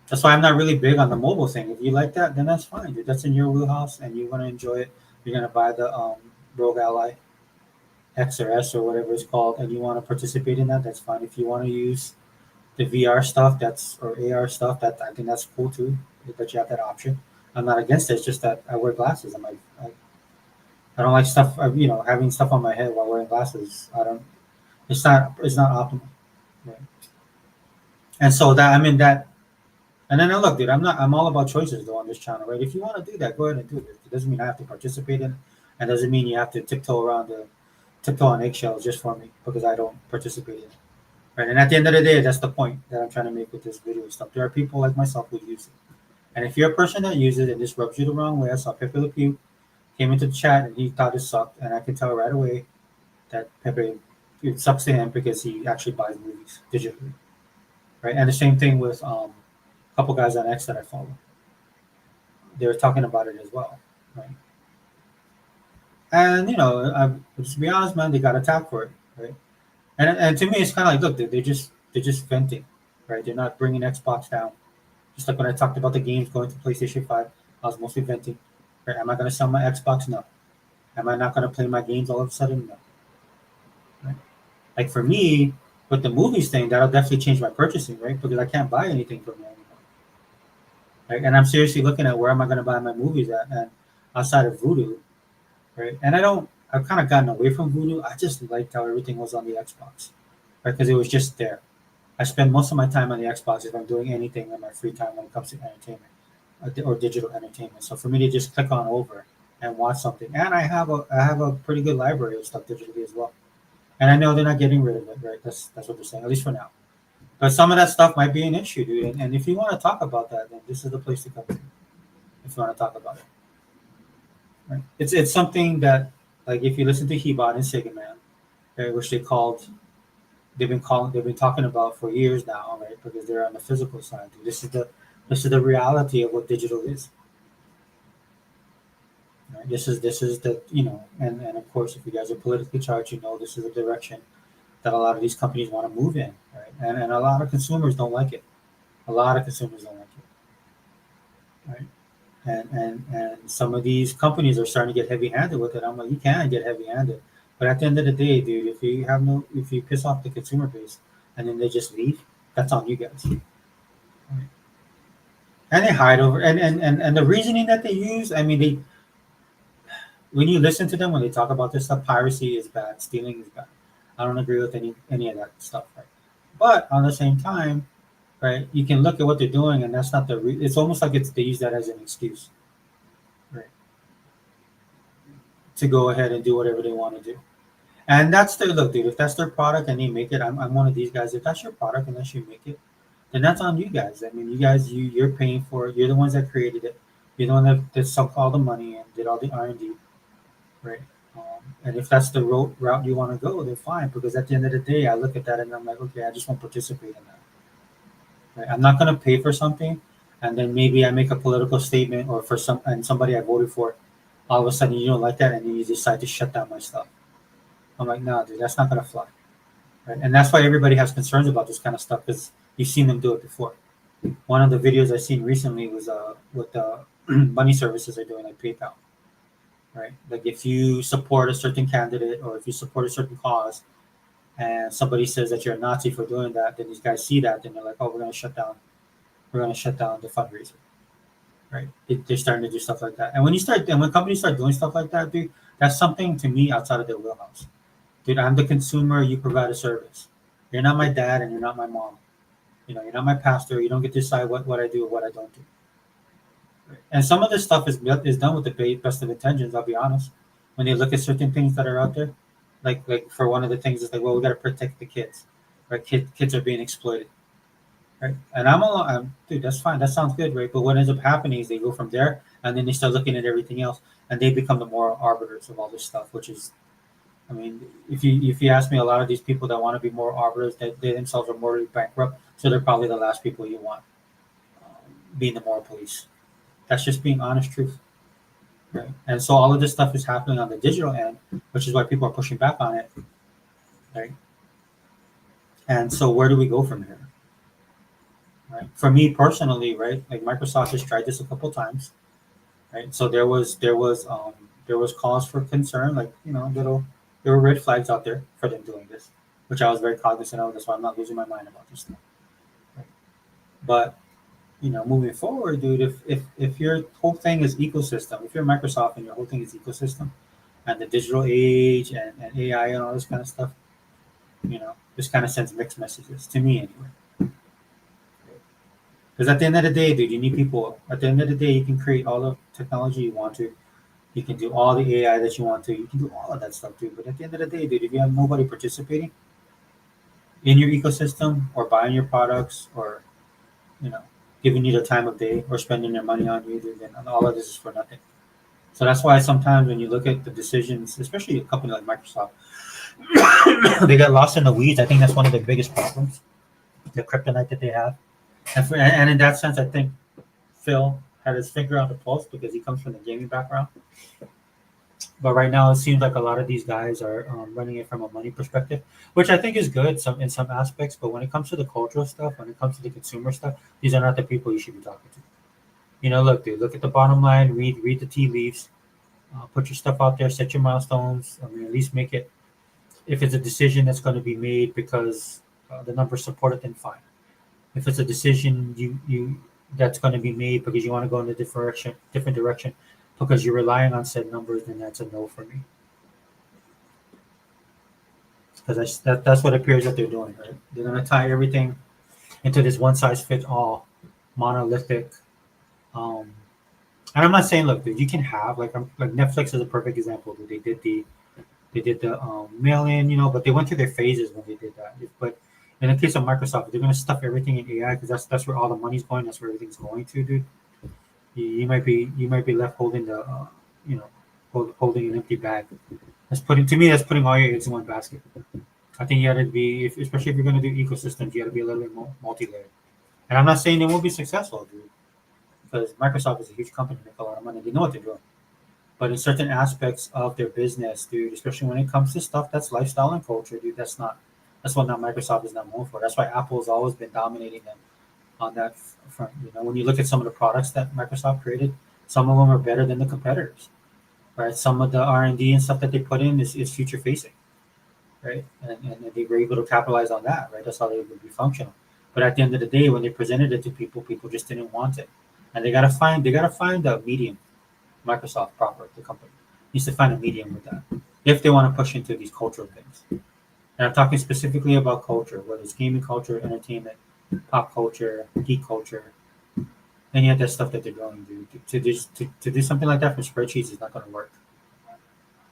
That's why I'm not really big on the mobile thing. If you like that, then that's fine, dude. That's in your wheelhouse and you want to enjoy it. You're going to buy the Rogue Ally X or S or whatever it's called, and you want to participate in that, that's fine. If you want to use the VR stuff, or AR stuff, that I think that's cool too. That you have that option. I'm not against it. It's just that I wear glasses. I don't like stuff. Having stuff on my head while wearing glasses. I don't. It's not. It's not optimal. Right? And so that I'm in that. And then look, dude. I'm all about choices though on this channel, right? If you want to do that, go ahead and do it. It doesn't mean I have to participate in it, and doesn't mean you have to tiptoe on eggshells just for me because I don't participate in it. Right. And at the end of the day, that's the point that I'm trying to make with this video stuff. There are people like myself who use it. And if you're a person that uses it and this rubs you the wrong way, I saw Pepe Le Pew came into the chat and he thought it sucked. And I can tell right away that Pepe, it sucks to him because he actually buys movies digitally. Right. And the same thing with a couple guys on X that I follow. They were talking about it as well. Right. And, to be honest, man, they got attacked for it. Right. And to me, it's kind of like, look, they're just venting, right? They're not bringing Xbox down. Just like when I talked about the games going to PlayStation 5, I was mostly venting. Right? Am I going to sell my Xbox? No. Am I not going to play my games all of a sudden? No. Right? Like for me, with the movies thing, that'll definitely change my purchasing, right? Because I can't buy anything from there anymore. Right? And I'm seriously looking at where am I going to buy my movies at, and outside of Vudu, right? And I've kind of gotten away from Vudu. I just liked how everything was on the Xbox, right? Because it was just there. I spend most of my time on the Xbox if I'm doing anything in my free time when it comes to entertainment or digital entertainment. So for me to just click on over and watch something, and I have a pretty good library of stuff digitally as well. And I know they're not getting rid of it, right? That's what they're saying, at least for now. But some of that stuff might be an issue, dude. And if you want to talk about that, then this is the place to come to. If you want to talk about it, right? It's something that, like, if you listen to Hebot and Sega Man, right, which they've been talking about for years now, right? Because they're on the physical side. This is the reality of what digital is. Right? This is the and of course, if you guys are politically charged, this is the direction that a lot of these companies want to move in, right? And a lot of consumers don't like it. A lot of consumers don't like it, right? And some of these companies are starting to get heavy-handed with it. I'm like, you can get heavy-handed, but at the end of the day, dude, if you piss off the consumer base and then they just leave, that's on you guys. Right? And they hide over and the reasoning that they use, I mean, when you listen to them when they talk about this stuff, piracy is bad, stealing is bad. I don't agree with any of that stuff, right? But on the same time, right, you can look at what they're doing, and that's not it's almost like they use that as an excuse, right, to go ahead and do whatever they want to do. And that's their look, dude. If that's their product and they make it, I'm one of these guys. If that's your product unless you make it, then that's on you guys. I mean, you guys, you're paying for it. You're the ones that created it. You're the one that sunk all the money and did all the R&D, right? And if that's the route you want to go, then fine. Because at the end of the day, I look at that and I'm like, okay, I just won't participate in that. Right? I'm not going to pay for something, and then maybe I make a political statement or for somebody I voted for, all of a sudden you don't like that, and then you decide to shut down my stuff. I'm like, no, dude, that's not going to fly. Right? And that's why everybody has concerns about this kind of stuff because you've seen them do it before. One of the videos I seen recently was what the money services are doing, like PayPal. Right? Like if you support a certain candidate or if you support a certain cause, and somebody says that you're a Nazi for doing that, then these guys see that, and they're like, "Oh, we're going to shut down the fundraiser." right? They're starting to do stuff like that. And when companies start doing stuff like that, dude, that's something to me outside of their wheelhouse. Dude, I'm the consumer. You provide a service. You're not my dad, and you're not my mom. You're not my pastor. You don't get to decide what I do or what I don't do. Right? And some of this stuff is done with the best of intentions. I'll be honest. When they look at certain things that are out there, like for one of the things is like, well, we got to protect the kids, right? Kids are being exploited, right? And dude, that's fine. That sounds good, right? But what ends up happening is they go from there, and then they start looking at everything else, and they become the moral arbiters of all this stuff, which is, I mean, if you ask me, a lot of these people that want to be moral arbiters, they themselves are morally bankrupt, so they're probably the last people you want being the moral police. That's just being honest truth, right? And so all of this stuff is happening on the digital end, which is why people are pushing back on it, right? And so where do we go from here, right? For me personally, right, like Microsoft has tried this a couple times, right? So there was cause for concern, like little there were red flags out there for them doing this, which I was very cognizant of. That's why I'm not losing my mind about this stuff. Right? But moving forward, dude, if your whole thing is ecosystem, if you're Microsoft and your whole thing is ecosystem, and the digital age and AI and all this kind of stuff, this kind of sends mixed messages to me anyway. Because at the end of the day, dude, you need people. At the end of the day, you can create all the technology you want to. You can do all the AI that you want to. You can do all of that stuff, dude. But at the end of the day, dude, if you have nobody participating in your ecosystem or buying your products or, you know, giving you the time of day or spending their money on you, dude, then all of this is for nothing. So that's why sometimes when you look at the decisions, especially a company like Microsoft, they get lost in the weeds. I think that's one of the biggest problems, the kryptonite that they have. And in that sense, I think Phil had his finger on the pulse because he comes from the gaming background. But right now, it seems like a lot of these guys are running it from a money perspective, which I think is good in some aspects. But when it comes to the cultural stuff, when it comes to the consumer stuff, these are not the people you should be talking to. Look, dude, look at the bottom line. Read the tea leaves. Put your stuff out there. Set your milestones. I mean, at least make it. If it's a decision that's going to be made because the numbers support it, then fine. If it's a decision you that's going to be made because you want to go in a different direction, because you're relying on said numbers, then that's a no for me. Because that's what appears that they're doing. Right? They're going to tie everything into this one size fits all, monolithic. Um, and I'm not saying, look, dude, you can have like Netflix is a perfect example. Dude. They did the mail in, but they went through their phases when they did that. But in the case of Microsoft, they're going to stuff everything in AI because that's where all the money's going. That's where everything's going to, dude. You might be left holding holding an empty bag. That's putting all your eggs in one basket. I think you got to be, especially if you're going to do ecosystems, you got to be a little bit more multi-layered. And I'm not saying they won't be successful, dude, because Microsoft is a huge company, make a lot of money, they know what they're doing. But in certain aspects of their business, dude, especially when it comes to stuff that's lifestyle and culture, dude, that's what now Microsoft is not known for. That's why Apple has always been dominating them on that front. When you look at some of the products that Microsoft created, some of them are better than the competitors, right? Some of the R&D and stuff that they put in is future facing, right? And they were able to capitalize on that, right? That's how they would be functional. But at the end of the day, when they presented it to people, people just didn't want it, and they gotta find a medium. Microsoft proper, the company needs to find a medium with that if they want to push into these cultural things. And I'm talking specifically about culture, whether it's gaming culture, entertainment, pop culture, geek culture, any of that stuff that they're going to do. To do something like that for spreadsheets is not going to work.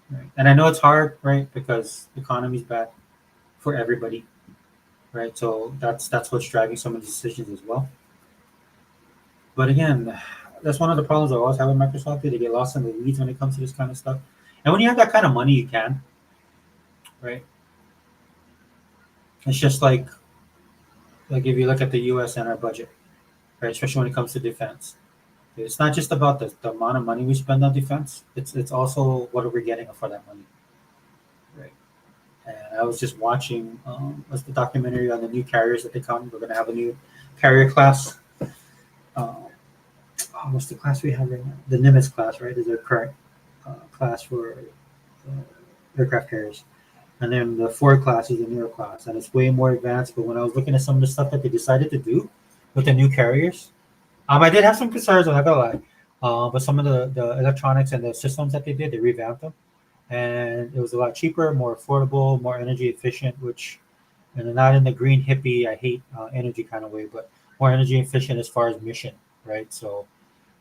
Right? And I know it's hard, right? Because the economy's bad for everybody, right? So that's what's driving some of the decisions as well. But again, that's one of the problems I always have with Microsoft. They get lost in the weeds when it comes to this kind of stuff. And when you have that kind of money, you can, right? It's just like if you look at the U.S. and our budget, right? Especially when it comes to defense, it's not just about the amount of money we spend on defense. It's also what are we getting for that money, right? And I was just watching what's the documentary on the new carriers that they come. We're going to have a new carrier class. What's the class we have right now? The Nimitz class, right? Is a current class for aircraft carriers. And then the Ford class is a newer class, and it's way more advanced. But when I was looking at some of the stuff that they decided to do with the new carriers, I did have some concerns. I'm not gonna lie, but some of the electronics and the systems that they did, they revamped them, and it was a lot cheaper, more affordable, more energy efficient. Which, and not in the green hippie, I hate energy kind of way, but more energy efficient as far as mission, right? So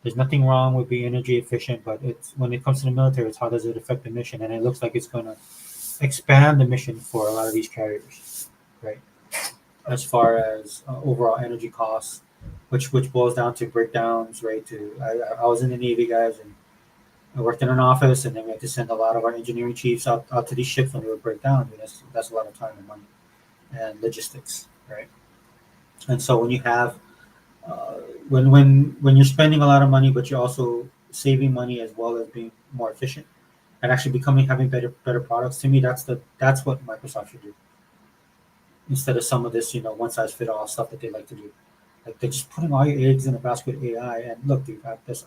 there's nothing wrong with being energy efficient, but it's when it comes to the military, it's how does it affect the mission, and it looks like it's gonna expand the mission for a lot of these carriers, right? As far as overall energy costs, which boils down to breakdowns, right? I was in the Navy, guys, and I worked in an office, and then we had to send a lot of our engineering chiefs out to these ships when they would break down. Dude, that's a lot of time and money and logistics, right? And so when you have uh, when you're spending a lot of money, but you're also saving money as well as being more efficient and actually becoming having better products. To me, that's what Microsoft should do instead of some of this one size fit all stuff that they like to do. Like they're just putting all your eggs in a basket of AI. And look, dude, that's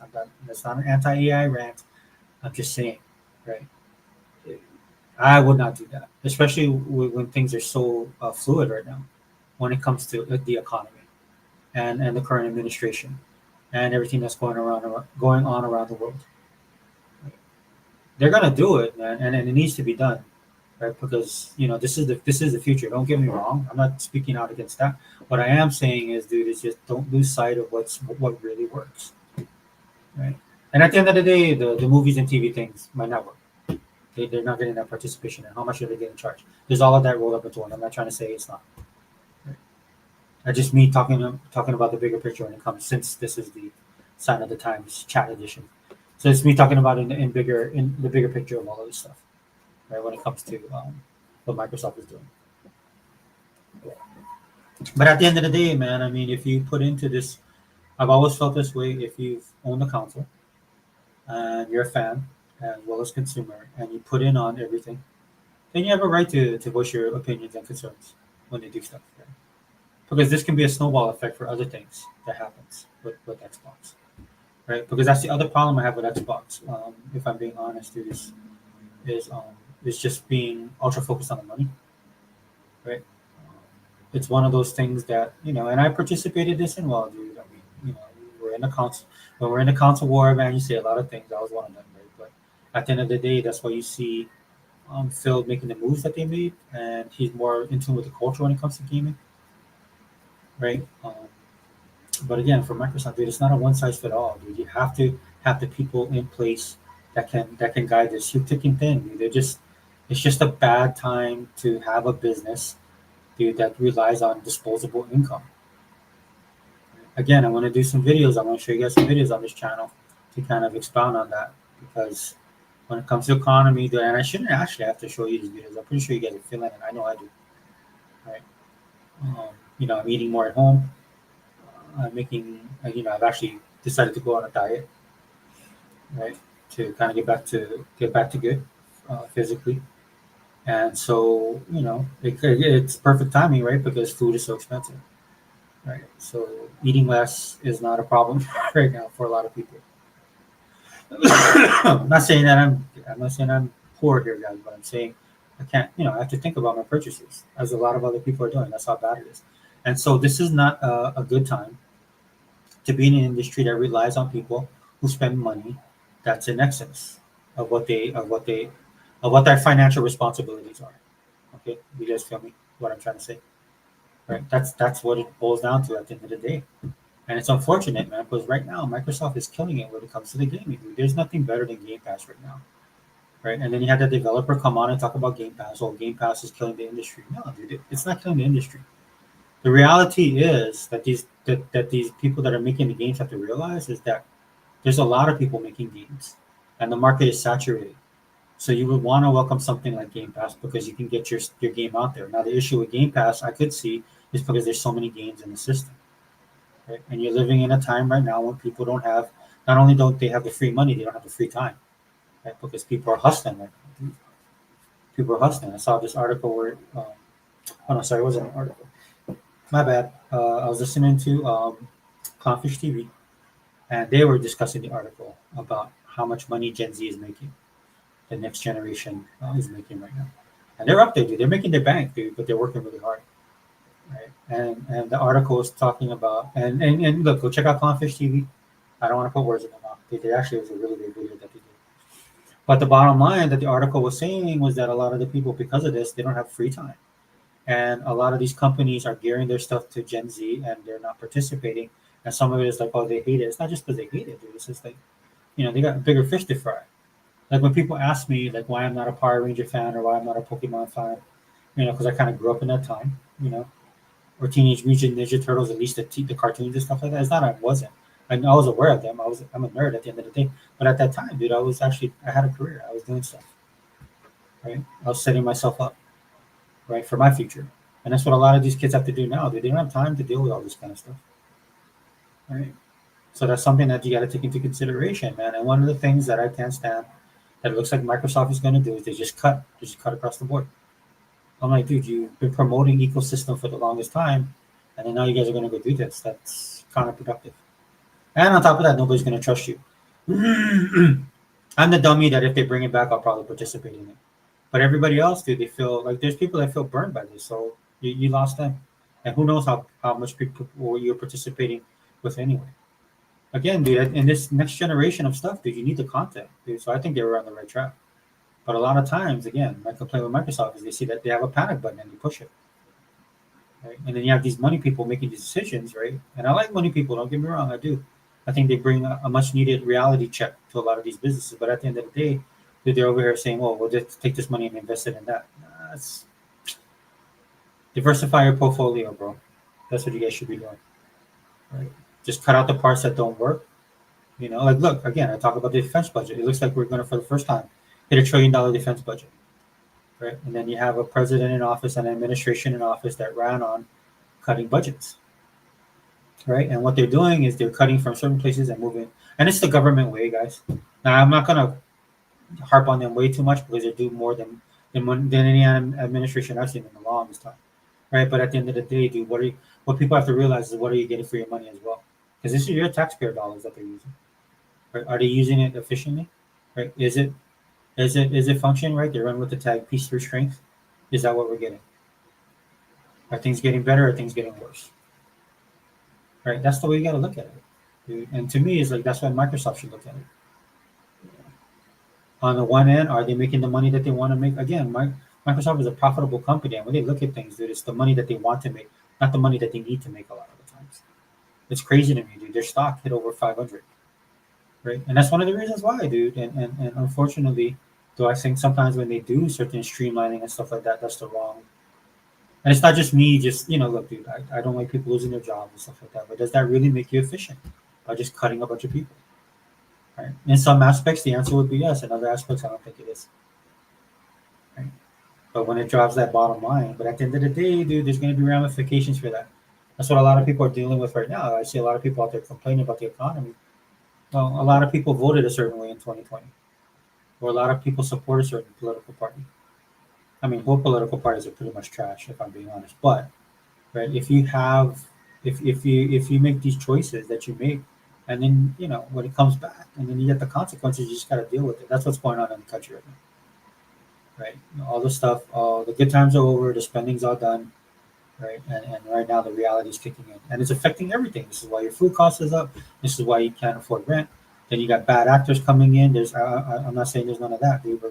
not an anti AI rant. I'm just saying, right? I would not do that, especially when things are so fluid right now when it comes to the economy and the current administration and everything that's going on around the world. They're gonna do it, man, and it needs to be done, right? Because this is the future. Don't get me wrong. I'm not speaking out against that. What I am saying is, dude, is just don't lose sight of what really works, right? And at the end of the day, the movies and TV things might not work. They're not getting that participation. And how much are they getting charged? There's all of that rolled up into one. I'm not trying to say it's not. Right? I just me talking about the bigger picture when it comes, since this is the sign of the times chat edition. So it's me talking about in the bigger picture of all of this stuff, right? When it comes to what Microsoft is doing. But at the end of the day, man, I mean, if you put into this, I've always felt this way. If you've owned a console and you're a fan as well as consumer, and you put in on everything, then you have a right to voice your opinions and concerns when they do stuff. Right? Because this can be a snowball effect for other things that happens with Xbox, right? Because that's the other problem I have with Xbox. If I'm being honest, is is just being ultra focused on the money, right? It's one of those things that and I participated this in. Well, dude, I mean, we're in the council when we're in the council war, man. You say a lot of things. I was one of them, right? But at the end of the day, that's why you see Phil making the moves that they made, and he's more in tune with the culture when it comes to gaming, right? But again, for Microsoft, dude, it's not a one size fit all, dude. You have to have the people in place that can guide this. You're thick and thin, dude. It's just a bad time to have a business, dude, that relies on disposable income. Again, I want to do some videos. I want to show you guys some videos on this channel to kind of expound on that because when it comes to economy, and I shouldn't actually have to show you these videos. I'm pretty sure you guys are feeling it. I know I do. Right? I'm eating more at home. I'm making. I've actually decided to go on a diet, right, to kind of get back to good physically. And so, it's perfect timing, right? Because food is so expensive, right? So eating less is not a problem right now for a lot of people. I'm not saying that I'm not saying I'm poor here, guys, but I'm saying I can't. I have to think about my purchases, as a lot of other people are doing. That's how bad it is. And so this is not a good time to be in an industry that relies on people who spend money that's in excess of what their financial responsibilities are. Okay, you guys feel me? What I'm trying to say, right? That's what it boils down to at the end of the day. And it's unfortunate, man, because right now Microsoft is killing it when it comes to the gaming. Dude. There's nothing better than Game Pass right now, right? And then you have the developer come on and talk about Game Pass. Oh, Game Pass is killing the industry. No, dude, it's not killing the industry. The reality is that these people that are making the games have to realize is that there's a lot of people making games, and the market is saturated. So you would want to welcome something like Game Pass because you can get your game out there. Now the issue with Game Pass I could see is because there's so many games in the system, right? And you're living in a time right now when people don't have not only don't they have the free money, they don't have the free time, right? Because people are hustling right now. People are hustling. I saw this article where oh no, sorry, it wasn't an article. My bad. I was listening to Clownfish TV, and they were discussing the article about how much money Gen Z is making, the next generation is making right now. And they're up there, dude. They're making their bank, dude, but they're working really hard. right? And the article was talking about and look, go check out Clownfish TV. I don't want to put words in their mouth. They actually was a really good video that they did. But the bottom line that the article was saying was that a lot of the people, because of this, they don't have free time. And a lot of these companies are gearing their stuff to Gen Z and they're not participating. And some of it is like, oh, they hate it. It's not just because they hate it, dude. It's just like, they got bigger fish to fry. Like when people ask me like why I'm not a Power Ranger fan or why I'm not a Pokemon fan, because I kind of grew up in that time, or Teenage Mutant Ninja Turtles, at least the cartoons and stuff like that. It's not I wasn't. I was aware of them. I'm a nerd at the end of the day. But at that time, dude, I had a career. I was doing stuff, right? I was setting myself up, right, for my future. And that's what a lot of these kids have to do now, dude. They don't have time to deal with all this kind of stuff, right? So that's something that you got to take into consideration, man. And one of the things that I can't stand that it looks like Microsoft is going to do is they just cut across the board. I'm like, dude, you've been promoting ecosystem for the longest time, and then now you guys are going to go do this. That's counterproductive. And on top of that, nobody's going to trust you. I'm the dummy that if they bring it back, I'll probably participate in it. But everybody else, dude, they feel like there's people that feel burned by this. So you lost them. And who knows how much people you're participating with anyway. Again, dude, in this next generation of stuff, dude, you need the content, dude. So I think they were on the right track. But a lot of times, again, my complaint with Microsoft is they see that they have a panic button and they push it. Right? And then you have these money people making these decisions, right? And I like money people, don't get me wrong, I do. I think they bring a much needed reality check to a lot of these businesses. But at the end of the day, they're over here saying, well, we'll just take this money and invest it in that. That's diversify your portfolio, bro. That's what you guys should be doing. Right? Just cut out the parts that don't work. Like look, again, I talk about the defense budget. It looks like we're gonna for the first time hit $1 trillion defense budget. Right? And then you have a president in office and an administration in office that ran on cutting budgets. Right? And what they're doing is they're cutting from certain places and moving. And it's the government way, guys. Now I'm not gonna harp on them way too much because they do more than any administration I've seen in the longest time. Right? But at the end of the day, dude, what people have to realize is what are you getting for your money as well? Because this is your taxpayer dollars that they're using. Right? Are they using it efficiently? Right? Is it functioning right? They run with the tag peace through strength. Is that what we're getting? Are things getting better? Or are things getting worse? Right? That's the way you got to look at it. Dude. And to me, it's like that's why Microsoft should look at it. On the one end, are they making the money that they want to make? Again, Microsoft is a profitable company, and when they look at things, dude, it's the money that they want to make, not the money that they need to make. A lot of the times, it's crazy to me, dude. Their stock hit over 500, right? And that's one of the reasons why, dude. And unfortunately, do I think sometimes when they do certain streamlining and stuff like that, that's the wrong. And it's not just me, just look, dude. I don't like people losing their jobs and stuff like that. But does that really make you efficient by just cutting a bunch of people? Right? In some aspects, the answer would be yes. In other aspects, I don't think it is. Right? But when it drops that bottom line, but at the end of the day, dude, there's going to be ramifications for that. That's what a lot of people are dealing with right now. I see a lot of people out there complaining about the economy. Well, a lot of people voted a certain way in 2020, or a lot of people support a certain political party. I mean, both political parties are pretty much trash, if I'm being honest. But right, if you make these choices that you make, and then when it comes back, and then you get the consequences, you just got to deal with it. That's what's going on in the country right now. Right, all the stuff, all the good times are over, the spending's all done. Right, and right now the reality is kicking in, and it's affecting everything. This is why your food cost is up. This is why you can't afford rent. Then you got bad actors coming in. I'm not saying there's none of that, dude,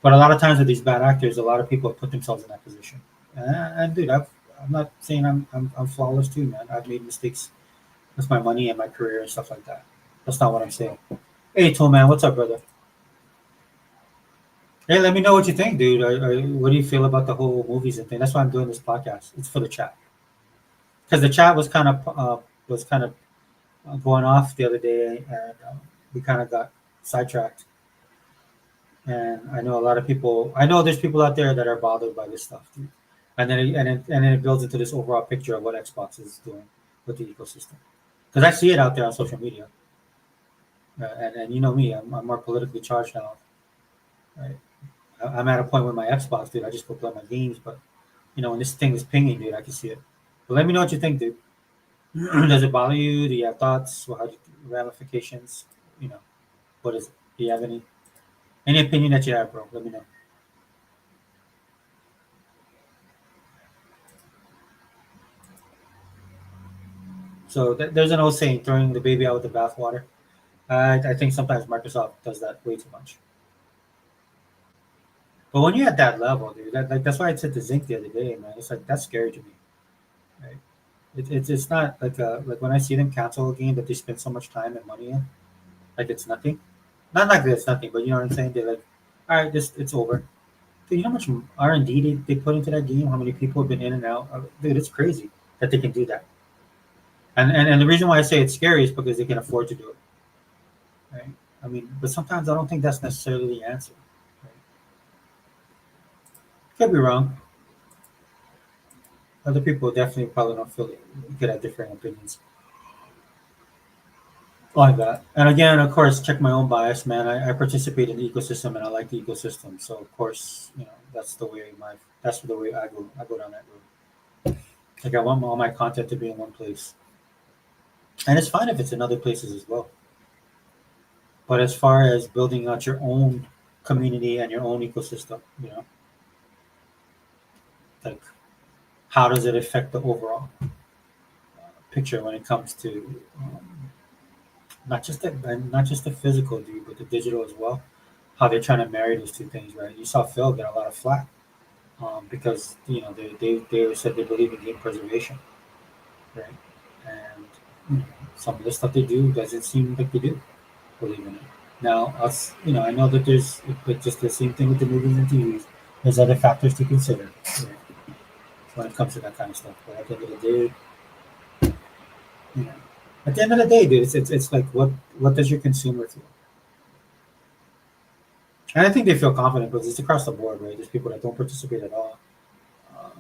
but a lot of times with these bad actors, a lot of people have put themselves in that position. And dude, I'm not saying I'm flawless too, man. I've made mistakes with my money and my career and stuff like that. That's not what I'm saying. Hey, Tool Man, what's up, brother? Hey, let me know what you think, dude. What do you feel about the whole movies and thing? That's why I'm doing this podcast. It's for the chat because the chat was kind of going off the other day, and we kind of got sidetracked. And I know a lot of people. I know there's people out there that are bothered by this stuff, dude. And then it builds into this overall picture of what Xbox is doing with the ecosystem. Because I see it out there on social media, and you know me, I'm more politically charged now. Right? I'm at a point with my Xbox, dude. I just go play my games, but when this thing is pinging, dude, I can see it. But let me know what you think, dude. Does it bother you? Do you have thoughts? How do you, ramifications? You know, what is it? Do you have any opinion that you have, bro? Let me know. So there's an old saying, throwing the baby out with the bathwater. I think sometimes Microsoft does that way too much. But when you're at that level, dude, that's why I said to Zinc the other day, man. It's like that's scary to me, right? It's not like when I see them cancel a game that they spend so much time and money in, like it's nothing. Not like it's nothing, but you know what I'm saying? They're like, all right, just it's over. Dude, you know how much R&D they put into that game? How many people have been in and out? Dude, it's crazy that they can do that. And the reason why I say it's scary is because they can afford to do it, right? I mean, but sometimes I don't think that's necessarily the answer. Right? Could be wrong. Other people definitely probably don't feel it. You could have different opinions like that. And again, of course, check my own bias, man. I participate in the ecosystem and I like the ecosystem. So of course, that's the way I go down that road. Like I want all my content to be in one place. And it's fine if it's in other places as well. But as far as building out your own community and your own ecosystem, like how does it affect the overall picture when it comes to not just the physical dude, but the digital as well. How they're trying to marry those two things, right? You saw Phil get a lot of flack because they said they believe in game preservation, right? And some of the stuff they do doesn't seem like they do believe in it. Now, us, I know that but just the same thing with the movies and TVs. There's other factors to consider, right, when it comes to that kind of stuff. But at the end of the day, you know, at the end of the day, dude, it's like what does your consumer feel? And I think they feel confident because it's across the board, right? There's people that don't participate at all,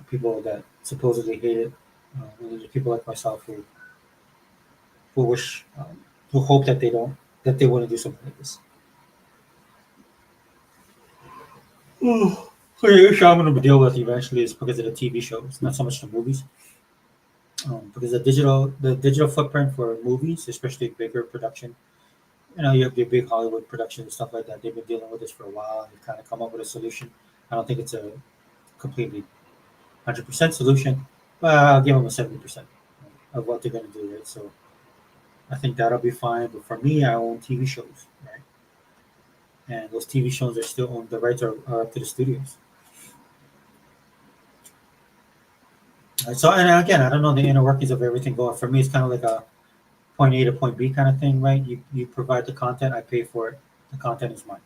people that supposedly hate it, and there's people like myself who wish, who hope that that they want to do something like this. So the issue I'm going to deal with eventually is because of the TV shows, not so much the movies. Because the digital footprint for movies, especially bigger production, you have your big Hollywood production and stuff like that. They've been dealing with this for a while. And they've kind of come up with a solution. I don't think it's a completely 100% solution, but I'll give them a 70% of what they're going to do. Right, so I think that'll be fine. But for me, I own TV shows, right? And those TV shows are still owned. The rights are up to the studios. Right? So, and again, I don't know the inner workings of everything going. For me, it's kind of like a point A to point B kind of thing, right? You provide the content, I pay for it. The content is mine.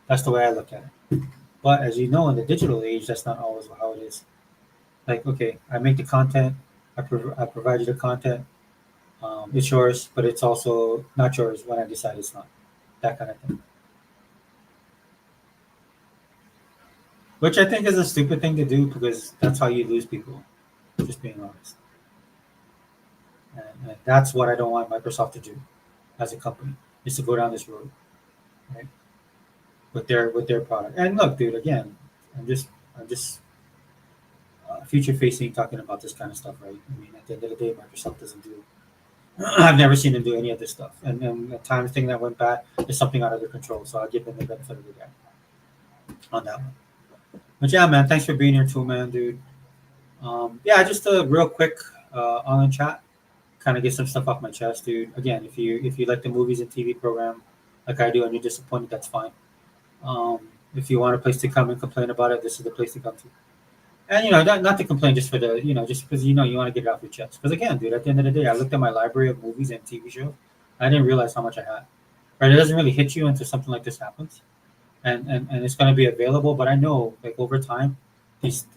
That's the way I look at it. But as you know, in the digital age, that's not always how it is. Like, okay, I make the content, I provide you the content. It's yours, but it's also not yours when I decide it's not. That kind of thing. Which I think is a stupid thing to do because that's how you lose people. Just being honest. And that's what I don't want Microsoft to do as a company is to go down this road, right? With their product. And look, dude, again, I'm just future facing talking about this kind of stuff, right? I mean, at the end of the day, Microsoft doesn't do. I've never seen them do any of this stuff, and at times thing that went bad is something out of their control. So I'll give them the benefit of the doubt on that one. But yeah, man, thanks for being here too, man, dude. Yeah, just a real quick online chat, kind of get some stuff off my chest, dude. Again, if you like the movies and TV program like I do, and you're disappointed, that's fine. If you want a place to come and complain about it, this is the place to come to. And not to complain just for just because you want to get it off your chest. Because again, dude, at the end of the day, I looked at my library of movies and TV shows. I didn't realize how much I had. Right? It doesn't really hit you until something like this happens, and it's going to be available. But I know, like over time,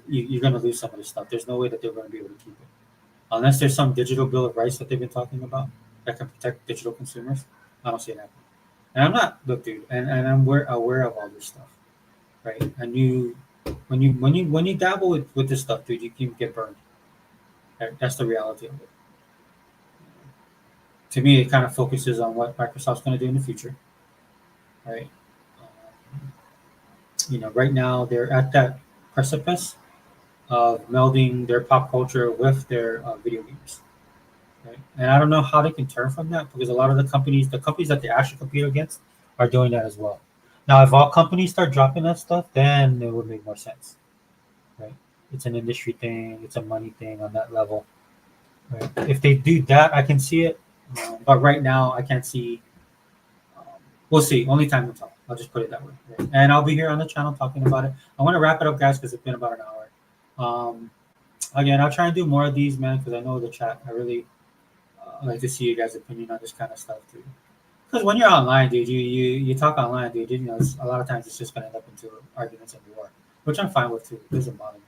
you're going to lose some of this stuff. There's no way that they're going to be able to keep it unless there's some digital bill of rights that they've been talking about that can protect digital consumers. I don't see it happening. And I'm not look, dude, and I'm aware of all this stuff, right? And when you dabble with this stuff, dude, you can get burned. Right? That's the reality of it. To me, it kind of focuses on what Microsoft's going to do in the future, right? Um, right now they're at that precipice of melding their pop culture with their video games, right? And I don't know how they can turn from that because a lot of the companies that they actually compete against, are doing that as well. Now, if all companies start dropping that stuff, then it would make more sense, right? It's an industry thing, it's a money thing on that level. Right? If they do that, I can see it. But right now, I can't see. Um, we'll see. Only time will tell. I'll just put it that way. Right? And I'll be here on the channel talking about it. I want to wrap it up, guys, because it's been about an hour. Again, I'll try and do more of these, man, because I know the chat. I really like to see you guys' opinion on this kind of stuff too. Because when you're online, dude, you talk online, dude. You know, a lot of times it's just gonna end up into arguments and war, which I'm fine with too. It doesn't bother me.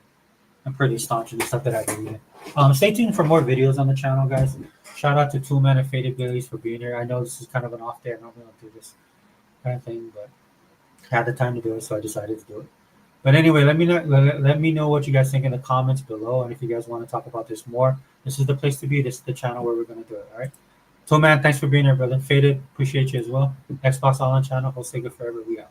I'm pretty staunch in the stuff that I believe in. Stay tuned for more videos on the channel, guys. Shout out to Toolman and Faded Billies for being here. I know this is kind of an off day. I normally don't do this kind of thing, but I had the time to do it, so I decided to do it. But anyway, let me know what you guys think in the comments below, and if you guys want to talk about this more, this is the place to be. This is the channel where we're gonna do it. All right. So man, thanks for being here, brother. Faded, appreciate you as well. Xbox All On channel, Jose Good Forever. We out.